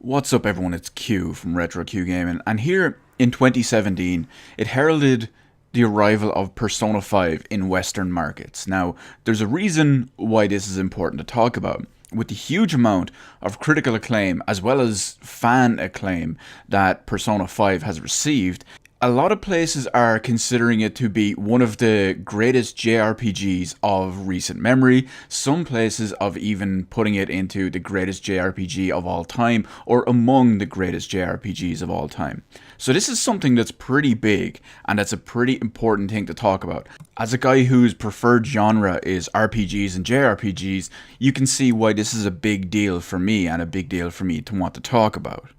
What's up everyone, it's Q from Retro Q Gaming, and here in 2017 it heralded the arrival of Persona 5 in Western markets. Now, there's a reason why this is important to talk about. With the huge amount of critical acclaim as well as fan acclaim that Persona 5 has received, a lot of places are considering it to be one of the greatest JRPGs of recent memory. Some places of even putting it into the greatest JRPG of all time, or among the greatest JRPGs of all time. So this is something that's pretty big, and that's a pretty important thing to talk about. As a guy whose preferred genre is RPGs and JRPGs, you can see why this is a big deal for me, and a big deal for me to want to talk about.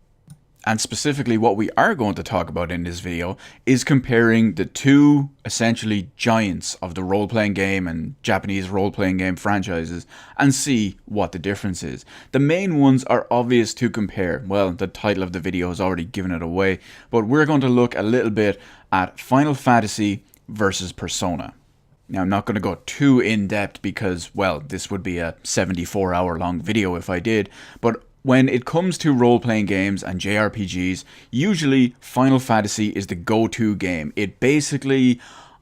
And specifically what we are going to talk about in this video is comparing the two essentially giants of the role-playing game and Japanese role-playing game franchises and see what the difference is. The main ones are obvious to compare. Well, the title of the video has already given it away, but we're going to look a little bit at Final Fantasy versus Persona. Now, I'm not going to go too in-depth because, well, this would be a 74-hour long video if I did, but when it comes to role-playing games and JRPGs, usually Final Fantasy is the go-to game. It basically,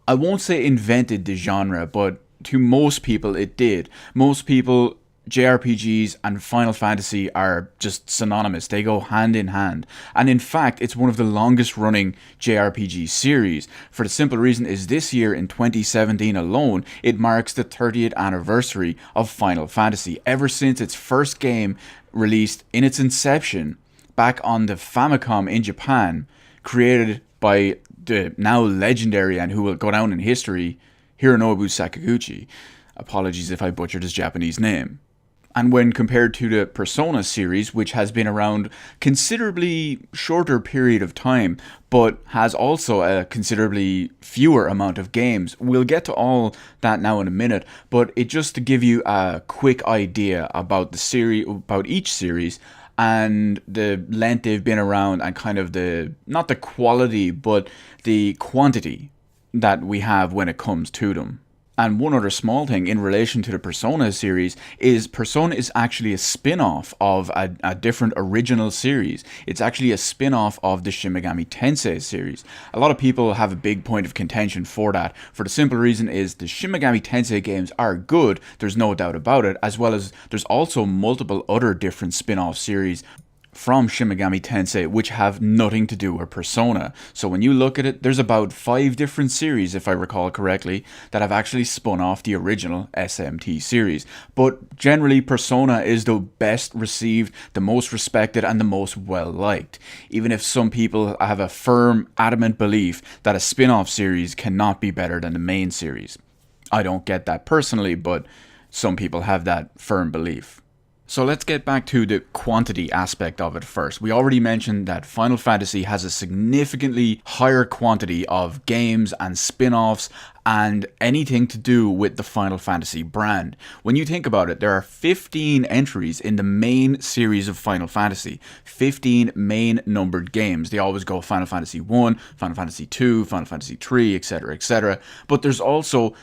I won't say invented the genre, but to most people it did. Most people, JRPGs and Final Fantasy are just synonymous. They go hand in hand. And in fact, it's one of the longest running JRPG series. For the simple reason is this year in 2017 alone, it marks the 30th anniversary of Final Fantasy. Ever since its first game released in its inception back on the Famicom in Japan, created by the now legendary and who will go down in history, Hironobu Sakaguchi. Apologies if I butchered his Japanese name. And when compared to the Persona series, which has been around considerably shorter period of time, but has also a considerably fewer amount of games. We'll get to all that now in a minute, but it just to give you a quick idea about the series, about each series, and the length they've been around, and kind of the, not the quality, but the quantity that we have when it comes to them. And one other small thing in relation to the Persona series is Persona is actually a spin-off of a different original series. It's actually a spin-off of the Shin Megami Tensei series. A lot of people have a big point of contention for that, for the simple reason is the Shin Megami Tensei games are good, there's no doubt about it, as well as there's also multiple other different spin-off series from Shin Megami Tensei which have nothing to do with Persona. So when you look at it, there's about 5 different series, if I recall correctly, that have actually spun off the original SMT series. But generally Persona is the best received, the most respected, and the most well liked. Even if some people have a firm, adamant belief that a spin-off series cannot be better than the main series. I don't get that personally, but some people have that firm belief. So let's get back to the quantity aspect of it first. We already mentioned that Final Fantasy has a significantly higher quantity of games and spin-offs and anything to do with the Final Fantasy brand. When you think about it, there are 15 entries in the main series of Final Fantasy. 15 main numbered games. They always go Final Fantasy 1, Final Fantasy 2, Final Fantasy 3, etc, etc. But there's also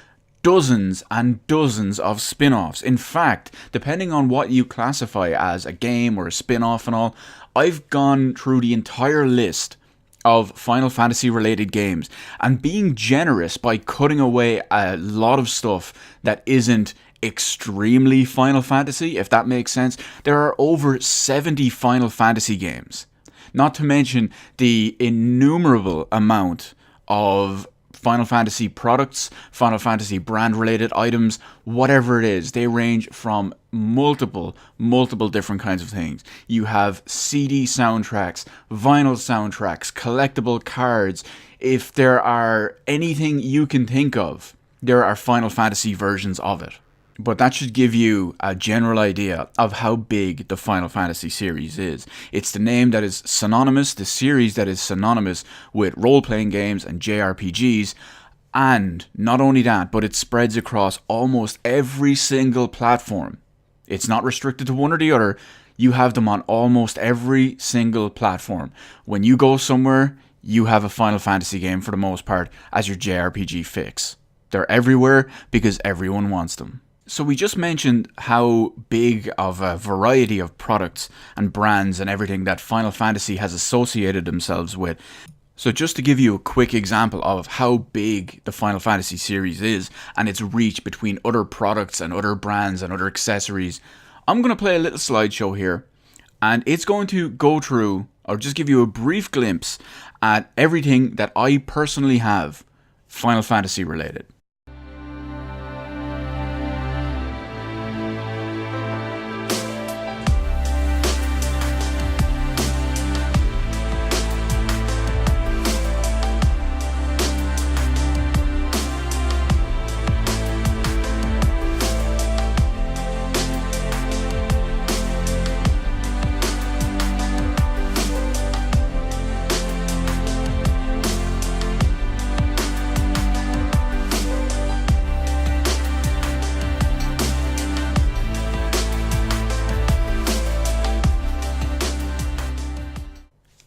dozens and dozens of spin-offs. In fact, depending on what you classify as a game or a spin-off and all, I've gone through the entire list of Final Fantasy related games and being generous by cutting away a lot of stuff that isn't extremely Final Fantasy, if that makes sense. There are over 70 Final Fantasy games, not to mention the innumerable amount of Final Fantasy products, Final Fantasy brand related items, whatever it is. They range from multiple different kinds of things. You have CD soundtracks, vinyl soundtracks, collectible cards. If there are anything you can think of, there are Final Fantasy versions of it. But that should give you a general idea of how big the Final Fantasy series is. It's the name that is synonymous, the series that is synonymous with role-playing games and JRPGs. And not only that, but it spreads across almost every single platform. It's not restricted to one or the other. You have them on almost every single platform. When you go somewhere, you have a Final Fantasy game for the most part as your JRPG fix. They're everywhere because everyone wants them. So we just mentioned how big of a variety of products and brands and everything that Final Fantasy has associated themselves with. So just to give you a quick example of how big the Final Fantasy series is and its reach between other products and other brands and other accessories, I'm going to play a little slideshow here, and it's going to go through or just give you a brief glimpse at everything that I personally have Final Fantasy related.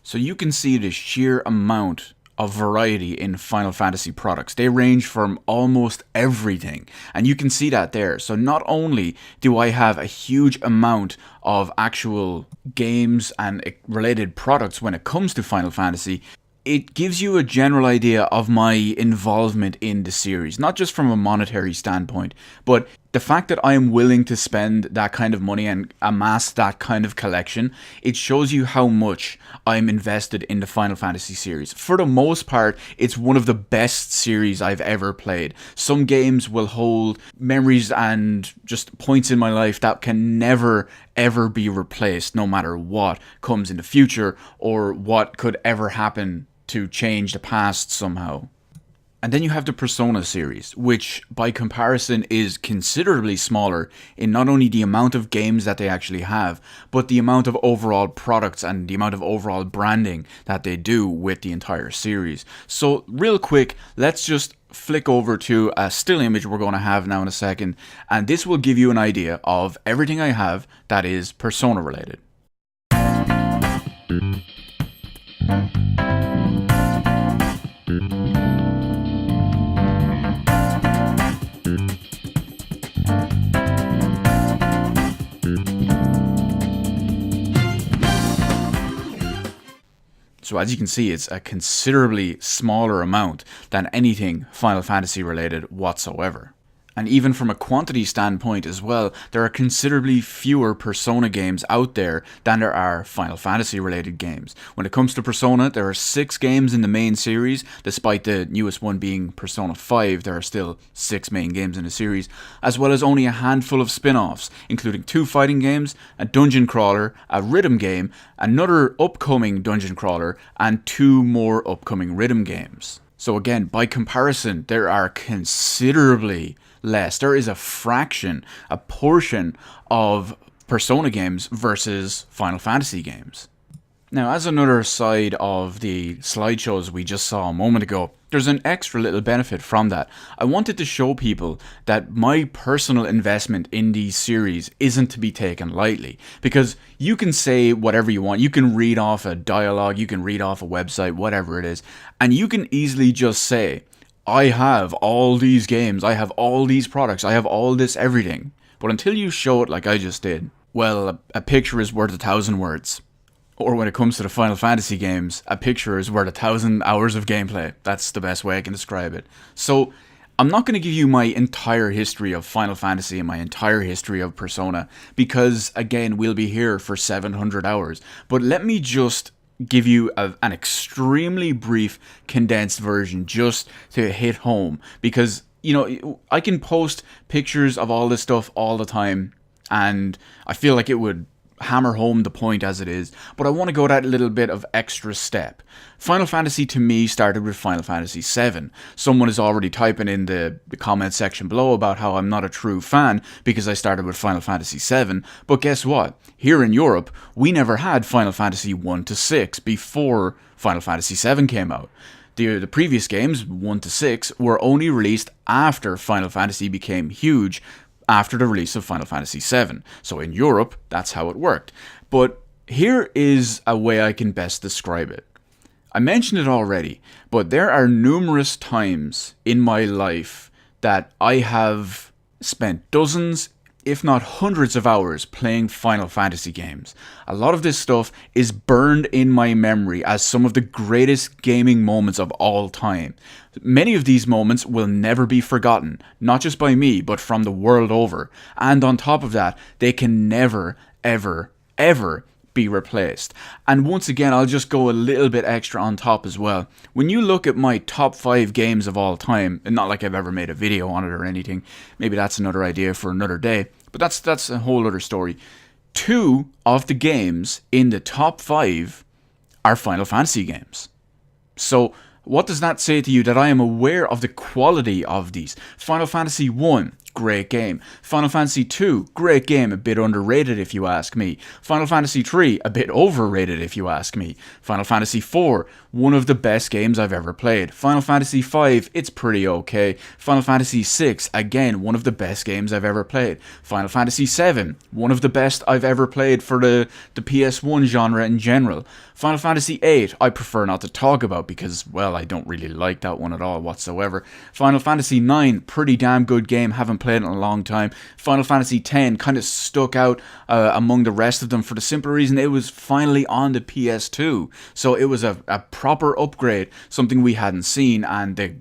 So you can see the sheer amount of variety in Final Fantasy products. They range from almost everything, and you can see that there. So not only do I have a huge amount of actual games and related products when it comes to Final Fantasy, it gives you a general idea of my involvement in the series, not just from a monetary standpoint, but the fact that I am willing to spend that kind of money and amass that kind of collection. It shows you how much I'm invested in the Final Fantasy series. For the most part, it's one of the best series I've ever played. Some games will hold memories and just points in my life that can never ever be replaced, no matter what comes in the future or what could ever happen to change the past somehow. And then you have the Persona series, which by comparison is considerably smaller in not only the amount of games that they actually have, but the amount of overall products and the amount of overall branding that they do with the entire series. So real quick, let's just flick over to a still image we're going to have now in a second, and this will give you an idea of everything I have that is Persona related. So as you can see, it's a considerably smaller amount than anything Final Fantasy related whatsoever. And even from a quantity standpoint as well, there are considerably fewer Persona games out there than there are Final Fantasy related games. When it comes to Persona, there are 6 games in the main series. Despite the newest one being Persona 5, there are still 6 main games in the series, as well as only a handful of spin-offs, including 2 fighting games, a dungeon crawler, a rhythm game, another upcoming dungeon crawler, and 2 more upcoming rhythm games. So again, by comparison, there are considerably less. There is a fraction, a portion of Persona games versus Final Fantasy games. Now, as another side of the slideshows we just saw a moment ago, there's an extra little benefit from that. I wanted to show people that my personal investment in these series isn't to be taken lightly, because you can say whatever you want. You can read off a dialogue, you can read off a website, whatever it is, and you can easily just say, I have all these games, I have all these products, I have all this everything. But until you show it like I just did, well, a picture is worth 1,000 words. Or when it comes to the Final Fantasy games, a picture is worth 1,000 hours of gameplay. That's the best way I can describe it. So, I'm not going to give you my entire history of Final Fantasy and my entire history of Persona, because, again, we'll be here for 700 hours. But let me just give you an extremely brief, condensed version just to hit home. Because, you know, I can post pictures of all this stuff all the time, and I feel like it would hammer home the point as it is, but I want to go that little bit of extra step. Final Fantasy to me started with Final Fantasy VII. Someone is already typing in the comment section below about how I'm not a true fan because I started with Final Fantasy VII, but guess what? Here in Europe, we never had Final Fantasy 1 to 6 before Final Fantasy VII came out. The previous games, 1 to 6, were only released after Final Fantasy became huge, after the release of Final Fantasy VII. So in Europe, that's how it worked. But here is a way I can best describe it. I mentioned it already, but there are numerous times in my life that I have spent dozens, if not hundreds of hours playing Final Fantasy games. A lot of this stuff is burned in my memory as some of the greatest gaming moments of all time. Many of these moments will never be forgotten, not just by me, but from the world over. And on top of that, they can never, ever, ever be replaced. And once again, I'll just go a little bit extra on top as well. When you look at my top 5 games of all time, and not like I've ever made a video on it or anything, maybe that's another idea for another day, but that's a whole other story. 2 of the games in the top 5 are Final Fantasy games. So what does that say to you? That I am aware of the quality of these. Final Fantasy 1, great game. Final Fantasy 2, great game, a bit underrated if you ask me. Final Fantasy 3, a bit overrated if you ask me. Final Fantasy 4, one of the best games I've ever played. Final Fantasy 5, it's pretty okay. Final Fantasy 6, again, one of the best games I've ever played. Final Fantasy 7, one of the best I've ever played for the PS1 genre in general. Final Fantasy 8, I prefer not to talk about because, well, I don't really like that one at all whatsoever. Final Fantasy 9, pretty damn good game, haven't played it in a long time. Final Fantasy 10 kind of stuck out among the rest of them for the simple reason it was finally on the PS2. So it was a proper upgrade, something we hadn't seen, and the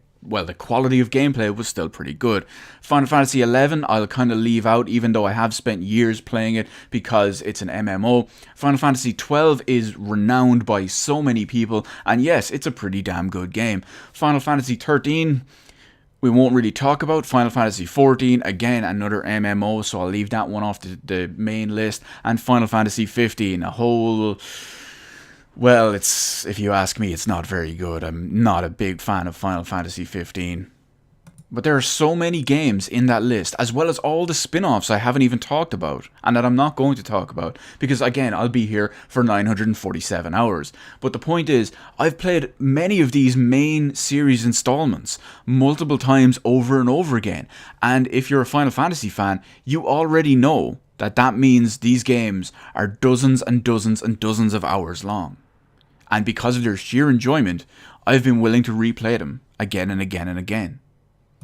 quality of gameplay was still pretty good. Final Fantasy 11, I'll kind of leave out, even though I have spent years playing it because it's an MMO. Final Fantasy 12 is renowned by so many people, and yes, it's a pretty damn good game. Final Fantasy 13, we won't really talk about. Final Fantasy 14, again, another MMO, so I'll leave that one off the main list. And Final Fantasy 15, a whole... Well, it's, if you ask me, it's not very good. I'm not a big fan of Final Fantasy 15. But there are so many games in that list, as well as all the spin-offs I haven't even talked about, and that I'm not going to talk about, because again, I'll be here for 947 hours. But the point is, I've played many of these main series installments multiple times over and over again, and if you're a Final Fantasy fan, you already know that means these games are dozens and dozens and dozens of hours long. And because of their sheer enjoyment, I've been willing to replay them again and again and again.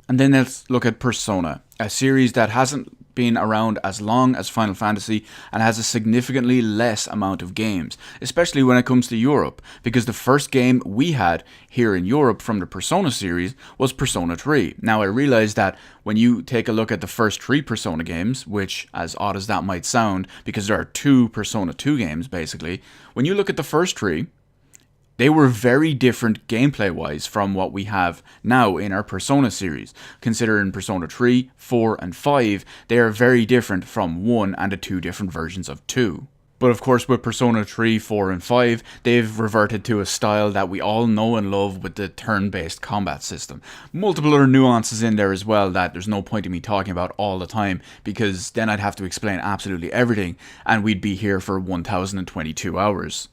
And then let's look at Persona, a series that hasn't been around as long as Final Fantasy and has a significantly less amount of games, especially when it comes to Europe, because the first game we had here in Europe from the Persona series was Persona 3. Now I realize that when you take a look at the first 3 Persona games, which, as odd as that might sound, because there are 2 Persona 2 games basically, when you look at the first 3, they were very different gameplay-wise from what we have now in our Persona series. Considering Persona 3, 4, and 5, they are very different from 1 and the 2 different versions of 2. But of course with Persona 3, 4, and 5, they've reverted to a style that we all know and love with the turn-based combat system. Multiple other nuances in there as well that there's no point in me talking about all the time, because then I'd have to explain absolutely everything, and we'd be here for 1022 hours.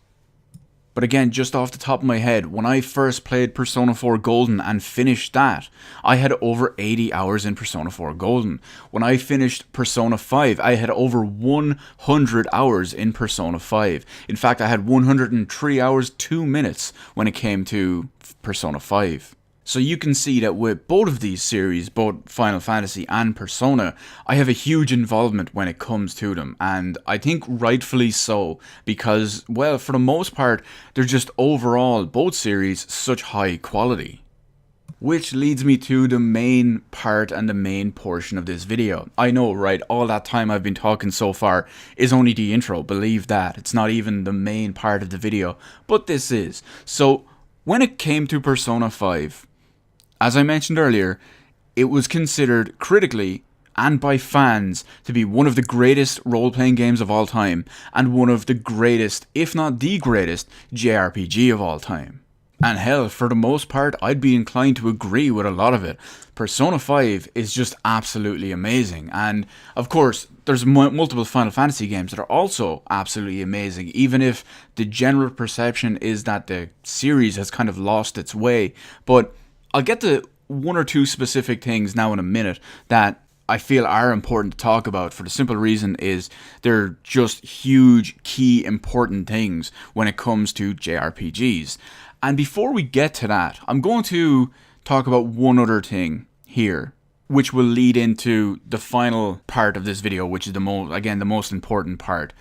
But again, just off the top of my head, when I first played Persona 4 Golden and finished that, I had over 80 hours in Persona 4 Golden. When I finished Persona 5, I had over 100 hours in Persona 5. In fact, I had 103 hours, 2 minutes when it came to Persona 5. So you can see that with both of these series, both Final Fantasy and Persona, I have a huge involvement when it comes to them, and I think rightfully so, because, well, for the most part, they're just overall, both series, such high quality. Which leads me to the main part and the main portion of this video. I know, right, all that time I've been talking so far is only the intro, believe that, it's not even the main part of the video, but this is. So, when it came to Persona 5, as I mentioned earlier, it was considered critically and by fans to be one of the greatest role-playing games of all time, and one of the greatest, if not the greatest, JRPG of all time. And hell, for the most part, I'd be inclined to agree with a lot of it. Persona 5 is just absolutely amazing, and of course, there's multiple Final Fantasy games that are also absolutely amazing, even if the general perception is that the series has kind of lost its way. But I'll get to 1 or 2 specific things now in a minute that I feel are important to talk about, for the simple reason is they're just huge, key, important things when it comes to JRPGs. And before we get to that, I'm going to talk about one other thing here. which will lead into the final part of this video, which is the most important part.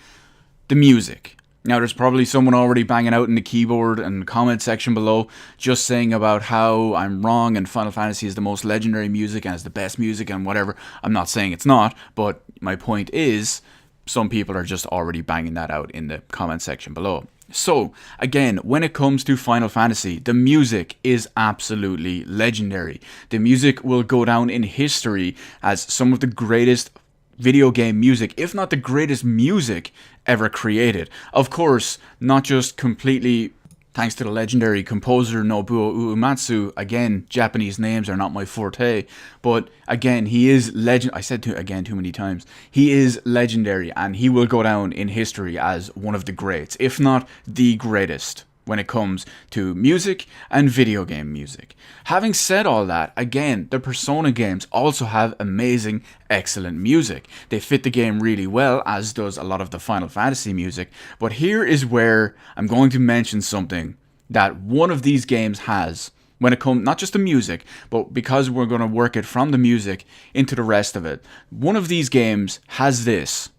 The music. Now, there's probably someone already banging out in the keyboard and comment section below, just saying about how I'm wrong and Final Fantasy is the most legendary music and is the best music and whatever. I'm not saying it's not, but my point is, some people are just already banging that out in the comment section below. So, again, when it comes to Final Fantasy, the music is absolutely legendary. The music will go down in history as some of the greatest video game music, if not the greatest music ever created. Of course, not just completely thanks to the legendary composer Nobuo Uematsu. Again, Japanese names are not my forte, but again, he is legend. I said again too many times. He is legendary, and he will go down in history as one of the greats, if not the greatest, when it comes to music and video game music. Having said all that, again, the Persona games also have amazing, excellent music. They fit the game really well, as does a lot of the Final Fantasy music. But here is where I'm going to mention something that one of these games has when it comes, not just to music, but because we're going to work it from the music into the rest of it. One of these games has this,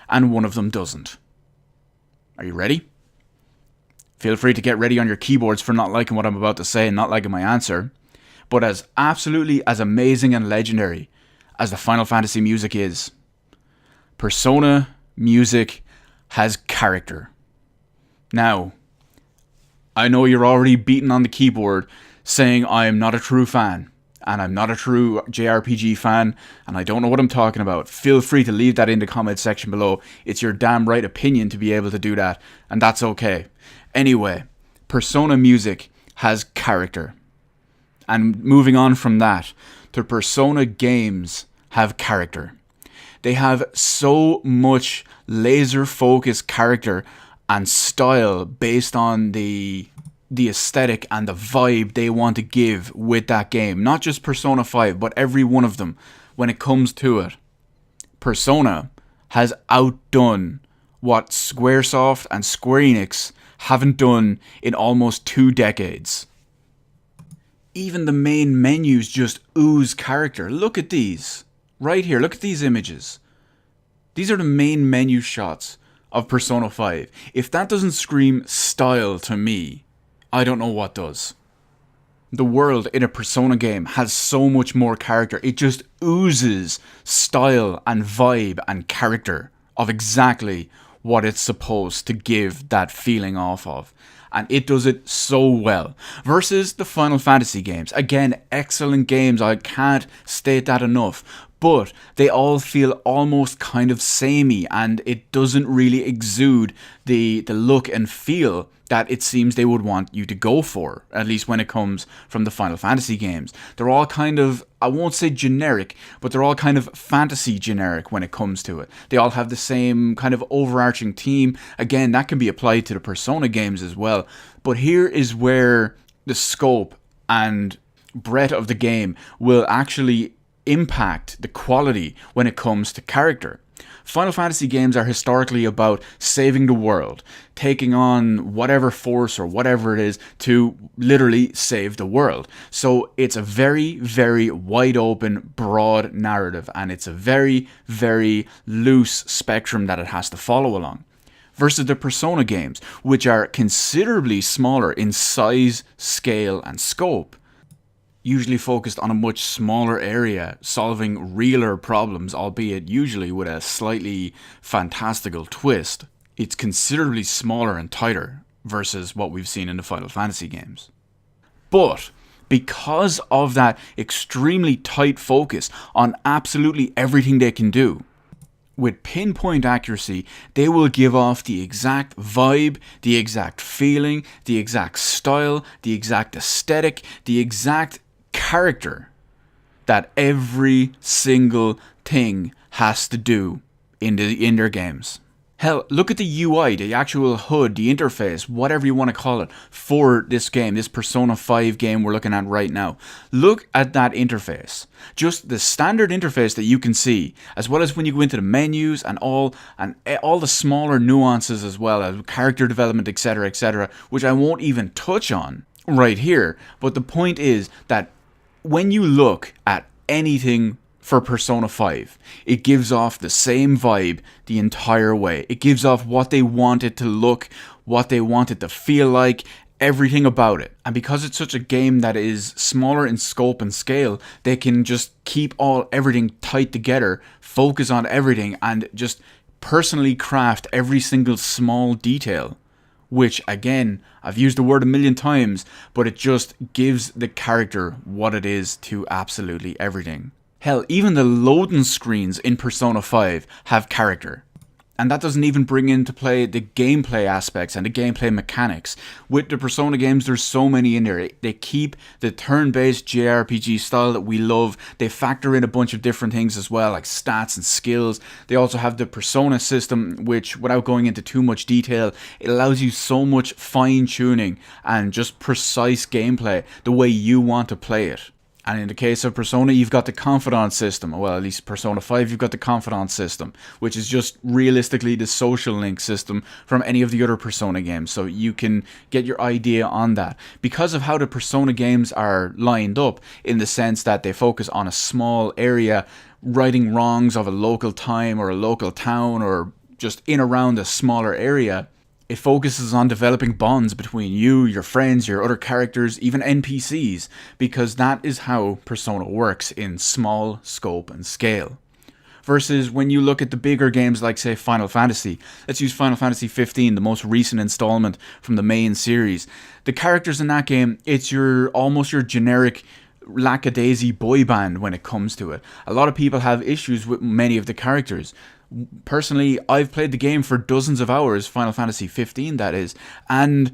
and one of them doesn't. Are you ready? Feel free to get ready on your keyboards for not liking what I'm about to say and not liking my answer. But as absolutely as amazing and legendary as the Final Fantasy music is, Persona music has character. Now, I know you're already beating on the keyboard saying I'm not a true fan, and I'm not a true JRPG fan, and I don't know what I'm talking about. Feel free to leave that in the comment section below. It's your damn right opinion to be able to do that, and that's okay. Anyway, Persona music has character. And moving on from that, the Persona games have character. They have so much laser-focused character and style based on the aesthetic and the vibe they want to give with that game. Not just Persona 5, but every one of them when it comes to it. Persona has outdone what Squaresoft and Square Enix haven't done in almost 2 decades. Even the main menus just ooze character. Look at these. Right here, look at these images. These are the main menu shots of Persona 5. If that doesn't scream style to me, I don't know what does. The world in a Persona game has so much more character. It just oozes style and vibe and character of exactly what it's supposed to give that feeling off of. And it does it so well. Versus the Final Fantasy games. Again, excellent games. I can't state that enough. But they all feel almost kind of samey, and it doesn't really exude the look and feel that it seems they would want you to go for, at least when it comes from the Final Fantasy games. They're all kind of, I won't say generic, but they're all kind of fantasy generic when it comes to it. They all have the same kind of overarching theme. Again, that can be applied to the Persona games as well. But here is where the scope and breadth of the game will actually impact the quality when it comes to character. Final Fantasy games are historically about saving the world, taking on whatever force or whatever it is to literally save the world. So it's a very, very wide open, broad narrative, and it's a very, very loose spectrum that it has to follow along. Versus the Persona games, which are considerably smaller in size, scale, and scope. Usually focused on a much smaller area, solving realer problems, albeit usually with a slightly fantastical twist. It's considerably smaller and tighter versus what we've seen in the Final Fantasy games. But because of that extremely tight focus on absolutely everything they can do, with pinpoint accuracy, they will give off the exact vibe, the exact feeling, the exact style, the exact aesthetic, the exact character that every single thing has to do in their games. Hell, look at the UI, the actual HUD, the interface, whatever you want to call it, for this game, this Persona 5 game we're looking at right now. Look at that interface. Just the standard interface that you can see, as well as when you go into the menus and all the smaller nuances as well, as character development, etc., which I won't even touch on right here. But the point is that when you look at anything for Persona 5. It gives off the same vibe the entire way. It gives off what they want it to look, what they want it to feel like, everything about it. And because it's such a game that is smaller in scope and scale, they can just keep everything tight together, focus on everything, and just personally craft every single small detail. Which, again, I've used the word a million times, but it just gives the character what it is to absolutely everything. Hell, even the loading screens in Persona 5 have character. And that doesn't even bring into play the gameplay aspects and the gameplay mechanics. With the Persona games, there's so many in there. They keep the turn-based JRPG style that we love. They factor in a bunch of different things as well, like stats and skills. They also have the Persona system, which, without going into too much detail, it allows you so much fine-tuning and just precise gameplay the way you want to play it. And in the case of Persona, you've got the Confidant system. Well, at least Persona 5, you've got the Confidant system, which is just realistically the social link system from any of the other Persona games. So you can get your idea on that. Because of how the Persona games are lined up, in the sense that they focus on a small area, righting wrongs of a local time or a local town, or just in around a smaller area, it focuses on developing bonds between you, your friends, your other characters, even NPCs, because that is how Persona works in small scope and scale. Versus when you look at the bigger games like, say, Final Fantasy. Let's use Final Fantasy 15, the most recent installment from the main series. The characters in that game, it's almost your generic lackadaisy boy band when it comes to it. A lot of people have issues with many of the characters. Personally, I've played the game for dozens of hours, Final Fantasy 15 that is, and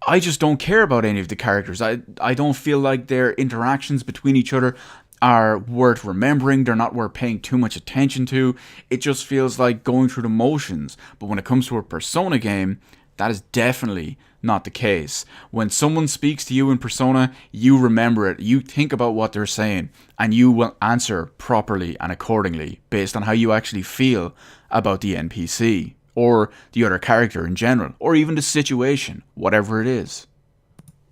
I just don't care about any of the characters. I don't feel like their interactions between each other are worth remembering. They're not worth paying too much attention to. It just feels like going through the motions. But when it comes to a Persona game, that is definitely not the case. When someone speaks to you in Persona, you remember it, you think about what they're saying, and you will answer properly and accordingly based on how you actually feel about the NPC, or the other character in general, or even the situation, whatever it is.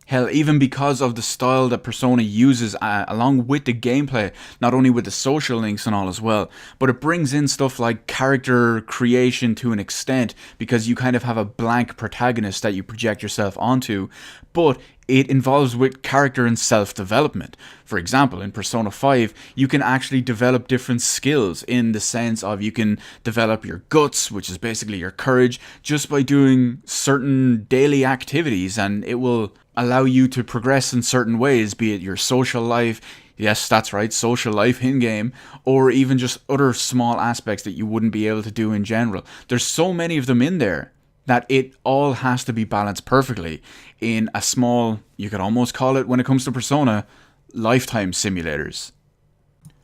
Hell, even because of the style that Persona uses along with the gameplay, not only with the social links and all as well, but it brings in stuff like character creation to an extent, because you kind of have a blank protagonist that you project yourself onto, but it involves with character and self-development. For example, in Persona 5, you can actually develop different skills in the sense of you can develop your guts, which is basically your courage, just by doing certain daily activities, and it will allow you to progress in certain ways, be it your social life, yes, that's right, social life in-game, or even just other small aspects that you wouldn't be able to do in general. There's so many of them in there that it all has to be balanced perfectly in a small, you could almost call it, when it comes to Persona, lifetime simulators.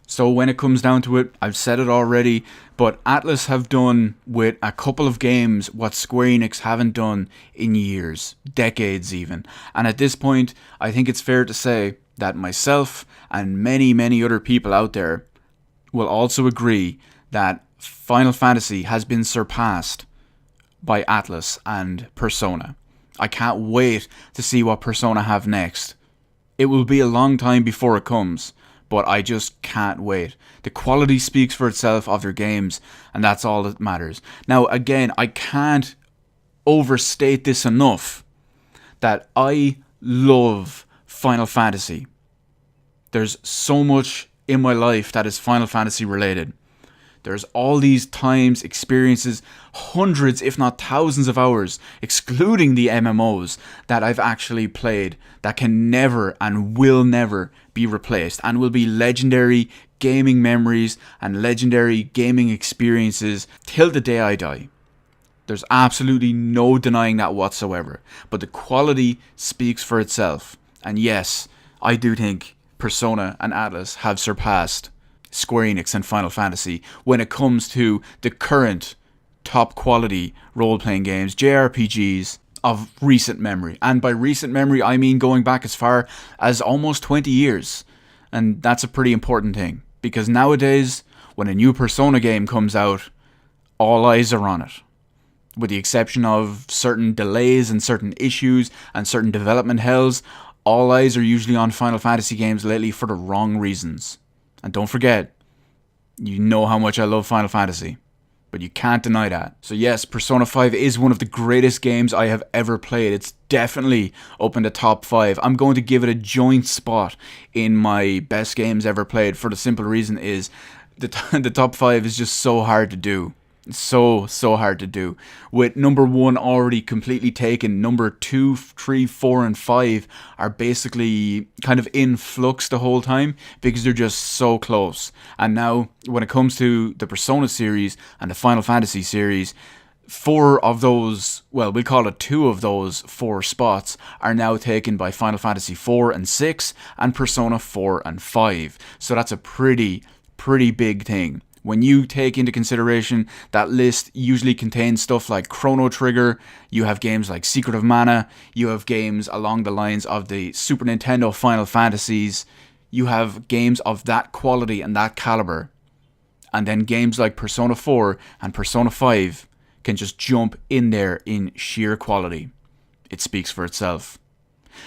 So when it comes down to it, I've said it already, but Atlus have done with a couple of games what Square Enix haven't done in years, decades even. And at this point, I think it's fair to say that myself and many, many other people out there will also agree that Final Fantasy has been surpassed by Atlus and Persona. I can't wait to see what Persona have next. It will be a long time before it comes, but I just can't wait. The quality speaks for itself of their games, and that's all that matters. Now, again, I can't overstate this enough, that I love Final Fantasy. There's so much in my life that is Final Fantasy related. There's all these times, experiences, hundreds if not thousands of hours, excluding the MMOs, that I've actually played that can never and will never be replaced, and will be legendary gaming memories and legendary gaming experiences till the day I die. There's absolutely no denying that whatsoever. But the quality speaks for itself. And yes, I do think Persona and Atlus have surpassed Square Enix and Final Fantasy when it comes to the current top quality role-playing games, JRPGs of recent memory. And by recent memory, I mean going back as far as almost 20 years. And that's a pretty important thing, because nowadays, when a new Persona game comes out, all eyes are on it. With the exception of certain delays and certain issues and certain development hells, all eyes are usually on Final Fantasy games lately for the wrong reasons. And don't forget, You know how much I love Final Fantasy, but you can't deny that. So yes, Persona 5 is one of the greatest games I have ever played. It's definitely up in the top 5. I'm going to give it a joint spot in my best games ever played, for the simple reason is the top 5 is just so hard to do. It's so hard to do. With number 1 already completely taken, number 2, 3, 4, and 5 are basically kind of in flux the whole time because they're just so close. And now, when it comes to the Persona series and the Final Fantasy series, 4 of those, well, we'll call it 2 of those 4 spots are now taken by Final Fantasy 4 and 6 and Persona 4 and 5. So that's a pretty big thing. When you take into consideration that list usually contains stuff like Chrono Trigger, you have games like Secret of Mana, you have games along the lines of the Super Nintendo Final Fantasies, you have games of that quality and that caliber, and then games like Persona 4 and Persona 5 can just jump in there in sheer quality. It speaks for itself.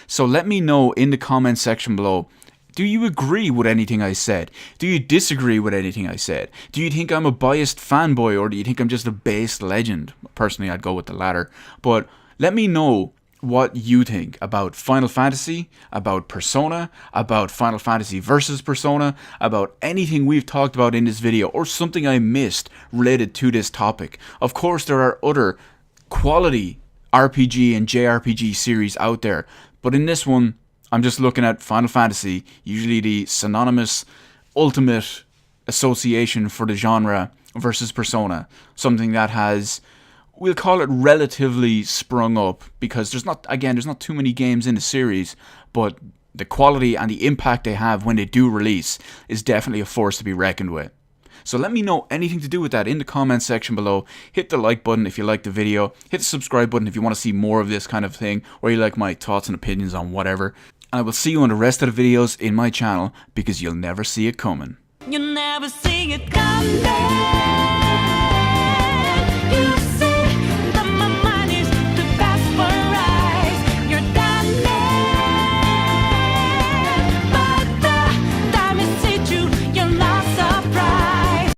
So let me know in the comment section below, do you agree with anything I said? Do you disagree with anything I said? Do you think I'm a biased fanboy, or do you think I'm just a based legend? Personally, I'd go with the latter. But let me know what you think about Final Fantasy, about Persona, about Final Fantasy versus Persona, about anything we've talked about in this video, or something I missed related to this topic. Of course, there are other quality RPG and JRPG series out there, but in this one, I'm just looking at Final Fantasy, usually the synonymous ultimate association for the genre, versus Persona, something that has, we'll call it, relatively sprung up, because there's not too many games in the series, but the quality and the impact they have when they do release is definitely a force to be reckoned with. So let me know anything to do with that in the comment section below. Hit the like button if you liked the video. Hit the subscribe button if you want to see more of this kind of thing, or you like my thoughts and opinions on whatever. And I will see you on the rest of the videos in my channel, because you'll never see it coming. You'll never see it coming.